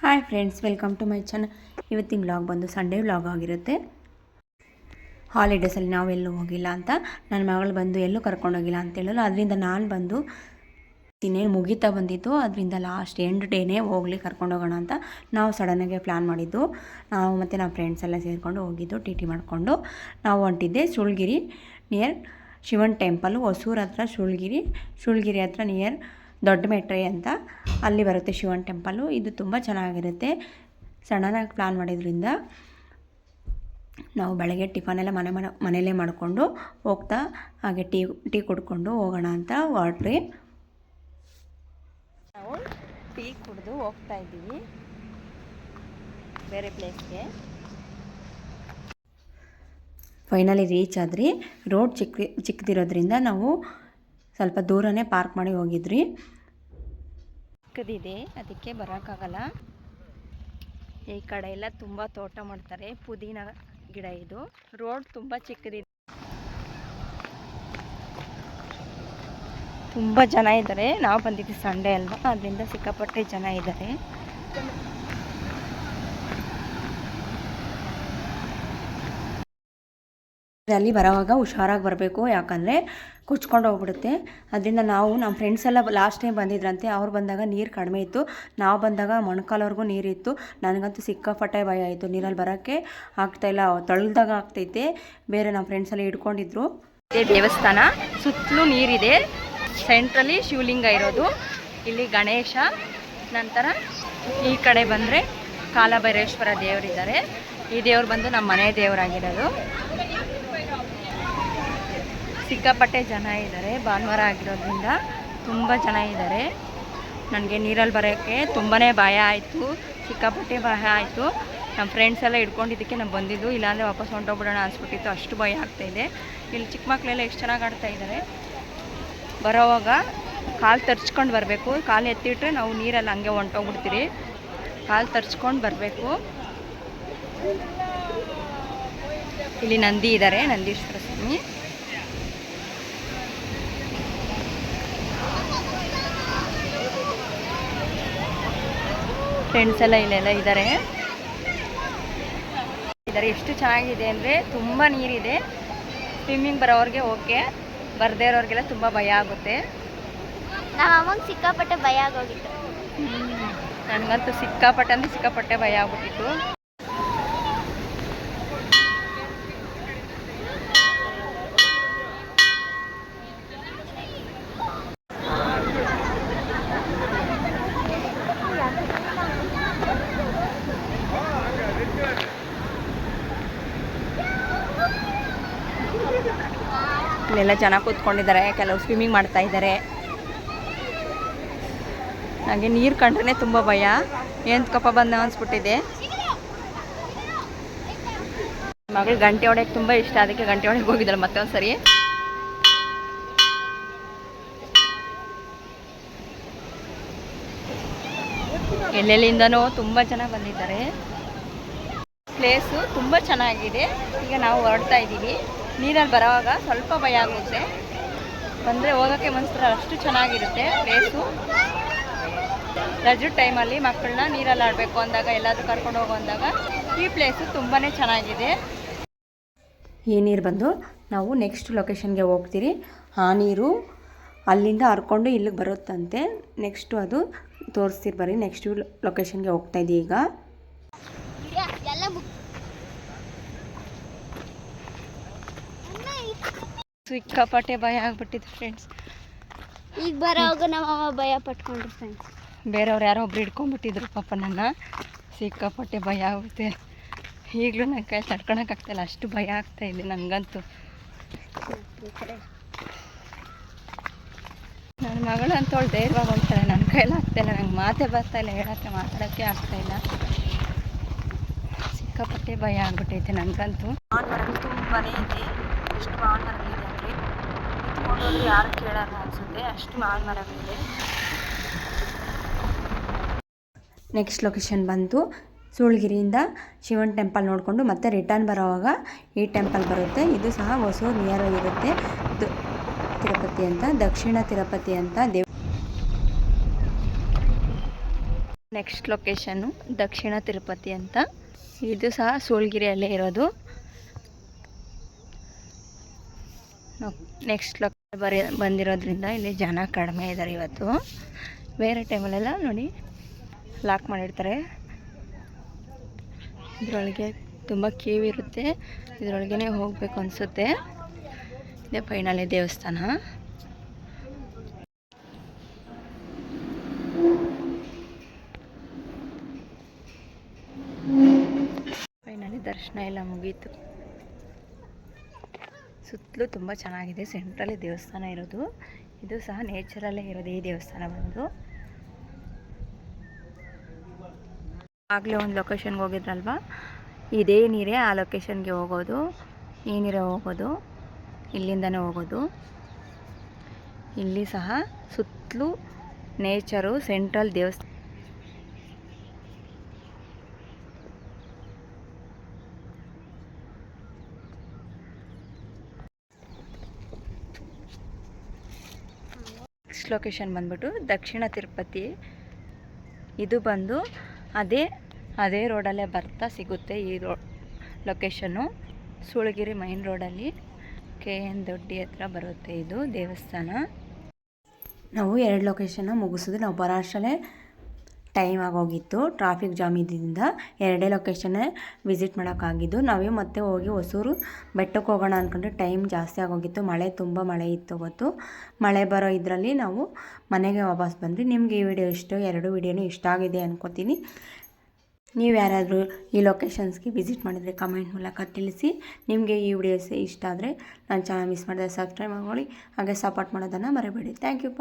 Hi friends, welcome to my channel. ಇವತ್ತಿನ vlog ಬಂದು Sunday vlog ಆಗಿರುತ್ತೆ. ಹಾಲಿಡೇಸಲ್ಲಿ ನಾವು ಎಲ್ಲೂ ಹೋಗಿಲ್ಲ ಅಂತ ನನ್ನ ಮಗಳು ಬಂದು ಎಲ್ಲೂ ಕರ್ಕೊಂಡೋಗಿಲ್ಲ ಅಂತ ಹೇಳಲು ಅದರಿಂದ ನಾನು ಬಂದು ಇನ್ನೇನು ಮುಗಿತಾ ಬಂದಿತ್ತು. ಅದರಿಂದ ಲಾಸ್ಟ್ ಎಂಡ್ ಡೇನೇ ಹೋಗ್ಲಿ ಕರ್ಕೊಂಡೋಗೋಣ ಅಂತ ನಾವು ಸಡನ್ನಾಗೆ ಪ್ಲ್ಯಾನ್ ಮಾಡಿದ್ದು. ನಾವು ಮತ್ತು ನಮ್ಮ ಫ್ರೆಂಡ್ಸ್ ಎಲ್ಲ ಸೇರಿಕೊಂಡು ಹೋಗಿದ್ದು. ಟಿ ಮಾಡಿಕೊಂಡು ನಾವು ಹೊಂಟಿದ್ದೆ ಶೂಳಗಿರಿ ನಿಯರ್ ಶಿವನ್ ಟೆಂಪಲ್ಲು, ಹೊಸೂರು ಹತ್ರ ಶೂಳಗಿರಿ ಹತ್ರ ನಿಯರ್ ದೊಡ್ಡ ಮೆಟ್ರೆ ಅಂತ ಅಲ್ಲಿ ಬರುತ್ತೆ ಶಿವನ್ ಟೆಂಪಲ್ಲು. ಇದು ತುಂಬ ಚೆನ್ನಾಗಿರುತ್ತೆ. ಸಡನ್ನಾಗಿ ಪ್ಲ್ಯಾನ್ ಮಾಡಿದ್ರಿಂದ ನಾವು ಬೆಳಗ್ಗೆ ಟಿಫನೆಲ್ಲ ಮನೆಯಲ್ಲೇ ಮಾಡಿಕೊಂಡು ಹೋಗ್ತಾ ಹಾಗೆ ಟೀ ಕುಡ್ಕೊಂಡು ಹೋಗೋಣ ಅಂತ ಹೊರಟ್ರಿ. ನಾವು ಟೀ ಕುಡಿದು ಹೋಗ್ತಾ ಇದ್ದೀವಿ ಬೇರೆ ಪ್ಲೇಸ್ಗೆ. ಫೈನಲಿ ರೀಚ್ ಆದ್ರಿ. ರೋಡ್ ಚಿಕ್ಕದಿರೋದ್ರಿಂದ ನಾವು ಸ್ವಲ್ಪ ದೂರನೇ ಪಾರ್ಕ್ ಮಾಡಿ ಹೋಗಿದ್ರಿ. ಚಿಕ್ಕದಿದೆ, ಅದಕ್ಕೆ ಬರೋಕ್ಕಾಗಲ್ಲ. ಈ ಕಡೆ ಎಲ್ಲ ತುಂಬ ತೋಟ ಮಾಡ್ತಾರೆ, ಪುದೀನ ಗಿಡ ಇದು. ರೋಡ್ ತುಂಬ ಚಿಕ್ಕದಿದೆ, ತುಂಬ ಜನ ಇದ್ದಾರೆ. ನಾವು ಬಂದಿದ್ದು ಸಂಡೇ ಅಲ್ವಾ, ಅದರಿಂದ ಸಿಕ್ಕಾಪಟ್ಟೆ ಜನ ಇದ್ದಾರೆ. ಅಲ್ಲಿ ಬರೋವಾಗ ಹುಷಾರಾಗಿ ಬರಬೇಕು, ಯಾಕಂದರೆ ಕುಚ್ಕೊಂಡು ಹೋಗ್ಬಿಡುತ್ತೆ. ಅದರಿಂದ ನಾವು ನಮ್ಮ ಫ್ರೆಂಡ್ಸ್ ಎಲ್ಲ ಲಾಸ್ಟ್ ಟೈಮ್ ಬಂದಿದ್ರಂತೆ. ಅವ್ರು ಬಂದಾಗ ನೀರು ಕಡಿಮೆ ಇತ್ತು, ನಾವು ಬಂದಾಗ ಮೊಣಕಾಲವರೆಗೂ ನೀರಿತ್ತು. ನನಗಂತೂ ಸಿಕ್ಕಾಪಟ್ಟೆ ಭಯ ಆಯಿತು, ನೀರಲ್ಲಿ ಬರೋಕ್ಕೆ ಆಗ್ತಾಯಿಲ್ಲ, ತೊಳೆದಾಗ ಆಗ್ತೈತೆ. ಬೇರೆ ನಮ್ಮ ಫ್ರೆಂಡ್ಸ್ ಎಲ್ಲ ಹಿಡ್ಕೊಂಡಿದ್ರು. ಇದೇ ದೇವಸ್ಥಾನ, ಸುತ್ತಲೂ ನೀರಿದೆ. ಸೆಂಟ್ರಲ್ಲಿ ಶಿವಲಿಂಗ ಇರೋದು, ಇಲ್ಲಿ ಗಣೇಶ. ನಂತರ ಈ ಕಡೆ ಬಂದರೆ ಕಾಲಭೈರೇಶ್ವರ ದೇವರಿದ್ದಾರೆ. ಈ ದೇವ್ರು ಬಂದು ನಮ್ಮ ಮನೆ ದೇವರಾಗಿರೋದು. ಸಿಕ್ಕಾಪಟ್ಟೆ ಜನ ಇದ್ದಾರೆ, ಭಾನುವಾರ ಆಗಿರೋದ್ರಿಂದ ತುಂಬ ಜನ ಇದ್ದಾರೆ. ನನಗೆ ನೀರಲ್ಲಿ ಬರೋಕ್ಕೆ ತುಂಬಾ ಭಯ ಆಯಿತು, ಸಿಕ್ಕಾಪಟ್ಟೆ ಭಯ ಆಯಿತು. ನಮ್ಮ ಫ್ರೆಂಡ್ಸ್ ಎಲ್ಲ ಹಿಡ್ಕೊಂಡಿದ್ದಕ್ಕೆ ನಾನು ಬಂದಿದ್ದು, ಇಲ್ಲಾಂದರೆ ವಾಪಸ್ ಹೊಂಟೋಗ್ಬಿಡೋಣ ಅನಿಸ್ಬಿಟ್ಟಿತ್ತು, ಅಷ್ಟು ಭಯ ಆಗ್ತಾಯಿದೆ. ಇಲ್ಲಿ ಚಿಕ್ಕ ಮಕ್ಕಳೆಲ್ಲ ಎಷ್ಟು ಚೆನ್ನಾಗಿ ಆಡ್ತಾ ಇದ್ದಾರೆ. ಬರೋವಾಗ ಕಾಲು ತರ್ಚ್ಕೊಂಡು ಬರಬೇಕು, ಕಾಲು ಎತ್ತಿಟ್ರೆ ನಾವು ನೀರಲ್ಲಿ ಹಂಗೆ ಹೊಂಟೋಗ್ಬಿಡ್ತೀರಿ. ಕಾಲು ತರ್ಚ್ಕೊಂಡು ಬರಬೇಕು. ಇಲ್ಲಿ ನಂದಿ ಇದ್ದಾರೆ, ನಂದೀಶ್ವರ ಸ್ವಾಮಿ. ಫ್ರೆಂಡ್ಸ್ ಎಲ್ಲ ಇಲ್ಲೆಲ್ಲ ಇದ್ದಾರೆ. ಎಷ್ಟು ಚೆನ್ನಾಗಿದೆ ಅಂದರೆ ತುಂಬ ನೀರಿದೆ. ಸ್ವಿಮ್ಮಿಂಗ್ ಬರೋವ್ರಿಗೆ ಓಕೆ, ಬರದೇ ಇರೋರಿಗೆಲ್ಲ ತುಂಬ ಭಯ ಆಗುತ್ತೆ. ನಮ್ಮ ಅಮ್ಮಂಗೆ ಸಿಕ್ಕಾಪಟ್ಟೆ ಭಯ ಆಗೋಗಿತ್ತು. ನನಗಂತೂ ಸಿಕ್ಕಾಪಟ್ಟೆ ಅಂದರೆ ಸಿಕ್ಕಾಪಟ್ಟೆ ಭಯ ಆಗ್ಬಿಟ್ಟಿತ್ತು. ಇಲ್ಲೆಲ್ಲ ಜನ ಕೂತ್ಕೊಂಡಿದ್ದಾರೆ, ಕೆಲವು ಸ್ವಿಮ್ಮಿಂಗ್ ಮಾಡ್ತಾ ಇದ್ದಾರೆ. ನನಗೆ ನೀರು ಕಂಡ್ರೆ ತುಂಬ ಭಯ, ಏನು ಕಪ್ಪ ಬಂದ ಅನಿಸ್ಬಿಟ್ಟಿದೆ. ಮಗಳು ಗಂಟೆ ಹೊಡೆಯೋಕ್ಕೆ ತುಂಬ ಇಷ್ಟ, ಅದಕ್ಕೆ ಗಂಟೆ ಹೊಡೆಗೆ ಹೋಗಿದ್ದಾಳೆ ಮತ್ತೆ ಒಂದು ಸರಿ. ಎಲ್ಲೆಲ್ಲಿಂದನೋ ತುಂಬ ಜನ ಬಂದಿದ್ದಾರೆ. ಪ್ಲೇಸು ತುಂಬ ಚೆನ್ನಾಗಿದೆ. ಈಗ ನಾವು ಹೊರಡ್ತಾ ಇದ್ದೀವಿ. ನೀರಲ್ಲಿ ಬರೋವಾಗ ಸ್ವಲ್ಪ ಭಯ ಆಗುತ್ತೆ, ಬಂದರೆ ಹೋಗೋಕ್ಕೆ ಮನಸ್ಸು ಅಷ್ಟು ಚೆನ್ನಾಗಿರುತ್ತೆ ಪ್ಲೇಸು. ರಜೆ ಟೈಮಲ್ಲಿ ಮಕ್ಕಳನ್ನ ನೀರಲ್ಲಿ ಆಡಬೇಕು ಅಂದಾಗ, ಎಲ್ಲಾದರೂ ಕರ್ಕೊಂಡು ಹೋಗೋ ಅಂದಾಗ ಈ ಪ್ಲೇಸು ತುಂಬಾ ಚೆನ್ನಾಗಿದೆ. ಈ ನೀರು ಬಂದು ನಾವು ನೆಕ್ಸ್ಟ್ ಲೊಕೇಶನ್ಗೆ ಹೋಗ್ತೀರಿ. ಆ ನೀರು ಅಲ್ಲಿಂದ ಹರ್ಕೊಂಡು ಇಲ್ಲಿಗೆ ಬರುತ್ತಂತೆ. ನೆಕ್ಸ್ಟು ಅದು ತೋರಿಸ್ತೀರಿ ಬರ್ರಿ. ನೆಕ್ಸ್ಟ್ ಲೊಕೇಶನ್ಗೆ ಹೋಗ್ತಾಯಿದ್ದೀವಿ ಈಗ. ಸಿಕ್ಕಾಪಟ್ಟೆ ಭಯ ಆಗ್ಬಿಟ್ಟಿದೆ ಫ್ರೆಂಡ್ಸ್. ಈಗ ಬರೋವಾಗ ನಮ್ಮ ಭಯ ಪಟ್ಕೊಂಡ್ರು ಫ್ರೆಂಡ್ಸ್. ಬೇರೆಯವ್ರು ಯಾರೋ ಒಬ್ರು ಹಿಡ್ಕೊಂಡ್ಬಿಟ್ಟಿದ್ರು ಪಾಪ ನನ್ನ. ಸಿಕ್ಕಾಪಟ್ಟೆ ಭಯ ಆಗುತ್ತೆ. ಈಗಲೂ ನನ್ನ ಕೈ ತಡ್ಕೊಳಕ್ಕಾಗ್ತಾಯಿಲ್ಲ, ಅಷ್ಟು ಭಯ ಆಗ್ತಾಯಿದೆ ನನಗಂತೂ. ನನ್ನ ಮಗಳು ಅಂತವಳು ಧೈರ್ಯವಾಗಿ ಹೋಗ್ತಾಳೆ, ನನ್ನ ಕೈಯಲ್ಲಿ ಆಗ್ತಾಯಿಲ್ಲ. ನಂಗೆ ಮಾತೇ ಬರ್ತಾಯಿಲ್ಲ, ಹೇಳೋಕ್ಕೆ ಮಾತಾಡೋಕ್ಕೆ ಆಗ್ತಾಯಿಲ್ಲ. ಸಿಕ್ಕಾಪಟ್ಟೆ ಭಯ ಆಗ್ಬಿಟ್ಟೈತೆ ನನಗಂತೂ. ತುಂಬಾ ಇದೆ, ಎಷ್ಟು ಮಾವಿನ ಮರಗಳಿದೆ ಅಂದರೆ ನಿಂತ್ಕೊಂಡೋದ್ರು ಯಾರು ಕೇಳೋಲ್ಲ ಅನಿಸುತ್ತೆ, ಅಷ್ಟು ಮಾವಿನ ಮರಗಳಿದೆ. ನೆಕ್ಸ್ಟ್ ಲೊಕೇಶನ್ ಬಂತು ಶೂಳಗಿರಿಯಿಂದ ಶಿವನ್ ಟೆಂಪಲ್ ನೋಡಿಕೊಂಡು ಮತ್ತೆ ರಿಟರ್ನ್ ಬರೋವಾಗ ಈ ಟೆಂಪಲ್ ಬರುತ್ತೆ. ಇದು ಸಹ ಹೊಸೂರು ನಿಯರ್ ಇರುತ್ತೆ. ತಿರುಪತಿ ಅಂತ, ದಕ್ಷಿಣ ತಿರುಪತಿ ಅಂತ ನೆಕ್ಸ್ಟ್ ಲೊಕೇಶನ್ನು ದಕ್ಷಿಣ ತಿರುಪತಿ ಅಂತ. ಇದು ಸಹ ಸೂಳಗಿರಿಯಲ್ಲೇ ಇರೋದು. ನೆಕ್ಸ್ಟ್ ಬಂದಿರೋದ್ರಿಂದ ಇಲ್ಲಿ ಜನ ಕಡಿಮೆ ಇದ್ದಾರೆ ಇವತ್ತು. ಬೇರೆ ಟೈಮಲ್ಲೆಲ್ಲ ನೋಡಿ ಲಾಕ್ ಮಾಡಿರ್ತಾರೆ. ಇದರೊಳಗೆ ತುಂಬ ಕ್ಯೂ ಇರುತ್ತೆ, ಇದರೊಳಗೇ ಹೋಗಬೇಕು ಅನಿಸುತ್ತೆ. ಇದೇ ಫೈನಲಿ ದೇವಸ್ಥಾನ. ಫೈನಲಿ ದರ್ಶನ ಎಲ್ಲ ಮುಗೀತು. ಸುತ್ತಲೂ ತುಂಬ ಚೆನ್ನಾಗಿದೆ. ಸೆಂಟ್ರಲ್ಲಿ ದೇವಸ್ಥಾನ ಇರೋದು. ಇದು ಸಹ ನೇಚರಲ್ಲೇ ಇರೋದು ಈ ದೇವಸ್ಥಾನ ಬಂದು. ಆಗಲೇ ಒಂದು ಲೊಕೇಶನ್ಗೆ ಹೋಗಿದ್ರಲ್ವ, ಇದೇ ನೀರೇ ಆ ಲೊಕೇಶನ್ಗೆ ಹೋಗೋದು. ಈ ನೀರೇ ಹೋಗೋದು, ಇಲ್ಲಿಂದನೇ ಹೋಗೋದು. ಇಲ್ಲಿ ಸಹ ಸುತ್ತಲೂ ನೇಚರು, ಸೆಂಟ್ರಲ್ ದೇವಸ್ಥಾನ. ನೆಕ್ಸ್ಟ್ ಲೊಕೇಶನ್ ಬಂದ್ಬಿಟ್ಟು ದಕ್ಷಿಣ ತಿರುಪತಿ. ಇದು ಬಂದು ಅದೇ ರೋಡಲ್ಲೇ ಬರ್ತಾ ಸಿಗುತ್ತೆ. ಈ ಲೊಕೇಶನ್ನು ಸೂಳಗಿರಿ ಮೈನ್ ರೋಡಲ್ಲಿ KN ದೊಡ್ಡಿ ಹತ್ರ ಬರುತ್ತೆ ಇದು ದೇವಸ್ಥಾನ. ನಾವು 2 ಲೊಕೇಶನ್ನ ಮುಗಿಸಿದ್ವಿ. ನಾವು ಬರೋ ಅಷ್ಟರಲ್ಲೇ ಟೈಮ್ ಆಗೋಗಿತ್ತು. ಟ್ರಾಫಿಕ್ ಜಾಮ್ ಇದ್ದಿಂದ 2 ಲೊಕೇಶನ್ನೇ ವಿಸಿಟ್ ಮಾಡೋಕ್ಕಾಗಿದ್ದು. ನಾವೇ ಮತ್ತೆ ಹೋಗಿ ಹೊಸೂರು ಬೆಟ್ಟಕ್ಕೆ ಹೋಗೋಣ ಅಂದ್ಕೊಂಡ್ರೆ ಟೈಮ್ ಜಾಸ್ತಿ ಆಗೋಗಿತ್ತು. ತುಂಬ ಮಳೆ ಇತ್ತು ಅವತ್ತು. ಮಳೆ ಬರೋ ಇದರಲ್ಲಿ ನಾವು ಮನೆಗೆ ವಾಪಸ್ ಬಂದ್ವಿ. ನಿಮಗೆ ಈ ವಿಡಿಯೋ 2 ವಿಡಿಯೋನೂ ಇಷ್ಟ ಆಗಿದೆ ಅಂದ್ಕೋತೀನಿ. ನೀವು ಯಾರಾದರೂ ಈ ಲೊಕೇಶನ್ಸ್ಗೆ ವಿಸಿಟ್ ಮಾಡಿದರೆ ಕಮೆಂಟ್ ಮೂಲಕ ತಿಳಿಸಿ. ನಿಮಗೆ ಈ ವಿಡಿಯೋಸ್ ಇಷ್ಟ ಆದರೆ ನನ್ನ ಚಾನಲ್ ಮಿಸ್ ಮಾಡಿದ್ರೆ ಸಬ್ಸ್ಕ್ರೈಬ್ ಮಾಡ್ಕೊಳ್ಳಿ. ಹಾಗೆ ಸಪೋರ್ಟ್ ಮಾಡೋದನ್ನು ಮರಿಬೇಡಿ. Thank you.